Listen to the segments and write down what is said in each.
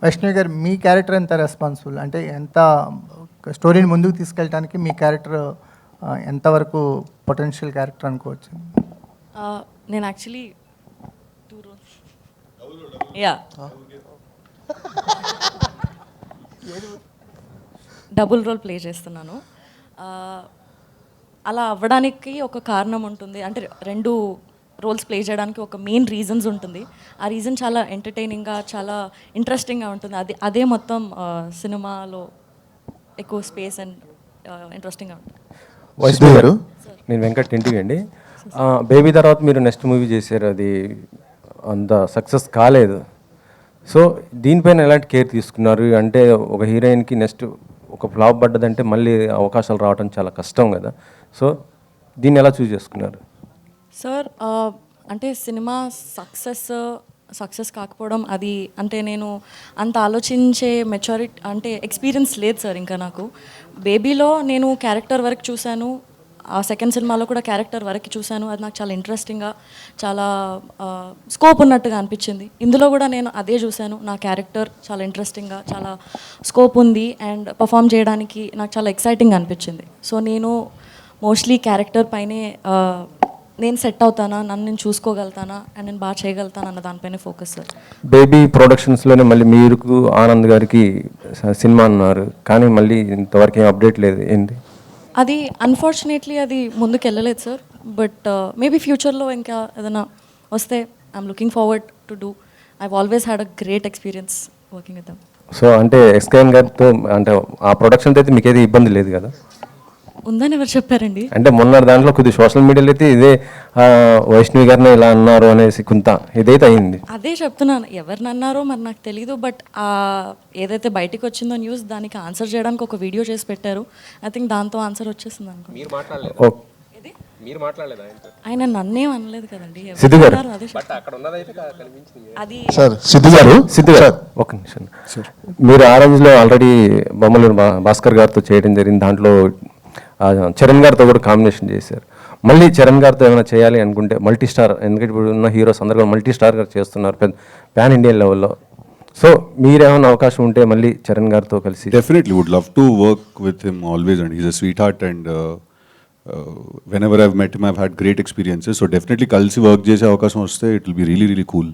వైష్ణవి గారు, మీ క్యారెక్టర్ ఎంత రెస్పాన్సిబుల్, అంటే ఎంత స్టోరీని ముందుకు తీసుకెళ్ళడానికి మీ క్యారెక్టర్ ఎంతవరకు పొటెన్షియల్ క్యారెక్టర్ అనుకోవచ్చు? నేను actually 2 roles. Yeah, double role play చేస్తున్నాను. అలా అవ్వడానికి ఒక కారణం ఉంటుంది, అంటే 2 రోల్స్ ప్లే చేయడానికి ఒక మెయిన్ రీజన్స్ ఉంటుంది. ఆ రీజన్ చాలా ఎంటర్టైనింగ్గా, చాలా ఇంట్రెస్టింగ్గా ఉంటుంది. అదే మొత్తం సినిమాలో ఎక్కువ స్పేస్ అండ్ ఇంట్రెస్టింగ్గా ఉంటుంది. వైష్ణవి గారు, నేను వెంకట్ ఇంటికి అండి. బేబీ తర్వాత మీరు నెక్స్ట్ మూవీ చేశారు, అది అంత సక్సెస్ కాలేదు. సో దీనిపైన ఎలాంటి కేర్ తీసుకున్నారు? అంటే ఒక హీరోయిన్కి నెక్స్ట్ ఒక ఫ్లాప్ పడ్డదంటే మళ్ళీ అవకాశాలు రావడం చాలా కష్టం కదా. సో దీన్ని ఎలా చూస్ చేసుకున్నారు? సార్, అంటే సినిమా సక్సెస్ కాకపోవడం అది అంటే నేను అంత ఆలోచించే మెచ్యూరిటీ అంటే ఎక్స్పీరియన్స్ లేదు సార్ ఇంకా నాకు. బేబీలో నేను క్యారెక్టర్ వరకు చూశాను, ఆ సెకండ్ సినిమాలో కూడా క్యారెక్టర్ వరకు చూశాను. అది నాకు చాలా ఇంట్రెస్టింగ్గా, చాలా స్కోప్ ఉన్నట్టుగా అనిపించింది. ఇందులో కూడా నేను అదే చూశాను, నా క్యారెక్టర్ చాలా ఇంట్రెస్టింగ్గా, చాలా స్కోప్ ఉంది అండ్ పర్ఫామ్ చేయడానికి నాకు చాలా ఎక్సైటింగ్ అనిపించింది. సో నేను మోస్ట్లీ క్యారెక్టర్ పైనే నేను సెట్ అవుతానా, నన్ను నేను చూసుకోగలుగుతానా అండ్ నేను బాగా చేయగలుగుతాను అన్న దానిపైన ఫోకస్ సార్. బేబీ ప్రొడక్షన్స్లోనే మళ్ళీ మీకు ఆనంద్ గారికి సినిమా అన్నారు, కానీ మళ్ళీ ఇంతవరకు ఏం అప్డేట్ లేదు, ఏంటి అది? అన్ఫార్చునేట్లీ అది ముందుకు వెళ్ళలేదు సార్. బట్ మేబీ ఫ్యూచర్లో ఇంకా ఏదైనా వస్తే I'm looking forward to do. I've always had a great experience working with them. So అంటే ఎస్కేఎన్ గారితో అంటే ఆ ప్రొడక్షన్ అయితే మీకేది ఇబ్బంది లేదు కదా? ఉందని ఎవరు చెప్పారండి? అంటే మొన్న దాంట్లో కొద్ది సోషల్ మీడియాలో అయితే ఇదే వైష్ణవి గారిని ఇలా అన్నారు అనేసి కొంత ఇదైతే అయింది. అదే చెప్తున్నాను, ఎవరిని అన్నారో మరి నాకు తెలీదు. బట్ ఏదైతే బయటికి వచ్చిందో న్యూస్, దానికి ఆన్సర్ చేయడానికి ఒక వీడియో చేసి పెట్టారు. ఐ థింక్ దాంతో ఆన్సర్ వచ్చేసింది అనుకో. ఆయన నన్నేం అనలేదు కదండి. సిద్ధు గారు, అది సిద్ధు గారు ఒక నిమిషం. మీరు ఆ రోజులో ఆల్రెడీ బొమ్మలు భాస్కర్ గారితో చేయడం జరిగింది, దాంట్లో చరణ్ గారితో కూడా కాంబినేషన్ చేశారు. మళ్ళీ చరణ్ గారితో ఏమైనా చేయాలి అనుకుంటే మల్టీ స్టార్, ఎందుకంటే ఇప్పుడు ఉన్న హీరోస్ అందరూ కూడా మల్టీ స్టార్ గారు చేస్తున్నారు పాన్ ఇండియన్ లెవెల్లో. సో మీరేమైనా అవకాశం ఉంటే మళ్ళీ చరణ్ గారితో కలిసి? Definitely would love to work with him always, and he's a sweetheart and whenever I've met him I've had great experiences. So definitely కలిసి వర్క్ చేసే అవకాశం వస్తే it will be really really cool.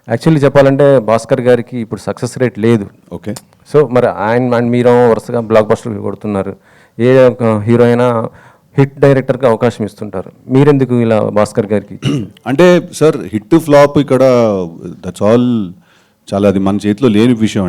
Actually చెప్పాలంటే భాస్కర్ గారికి ఇప్పుడు success rate లేదు. Okay, so మరి ఆయన మీరు వరుసగా బ్లాక్ బస్టర్ కొడుతున్నారు, ఏ హీరో అయినా హిట్ డైరెక్టర్కి అవకాశం ఇస్తుంటారు, మీరెందుకు ఇలా భాస్కర్ గారికి? అంటే సార్ హిట్ ఫ్లాప్ ఇక్కడ దట్స్ ఆల్ చాలా అది మన చేతిలో లేని విషయం.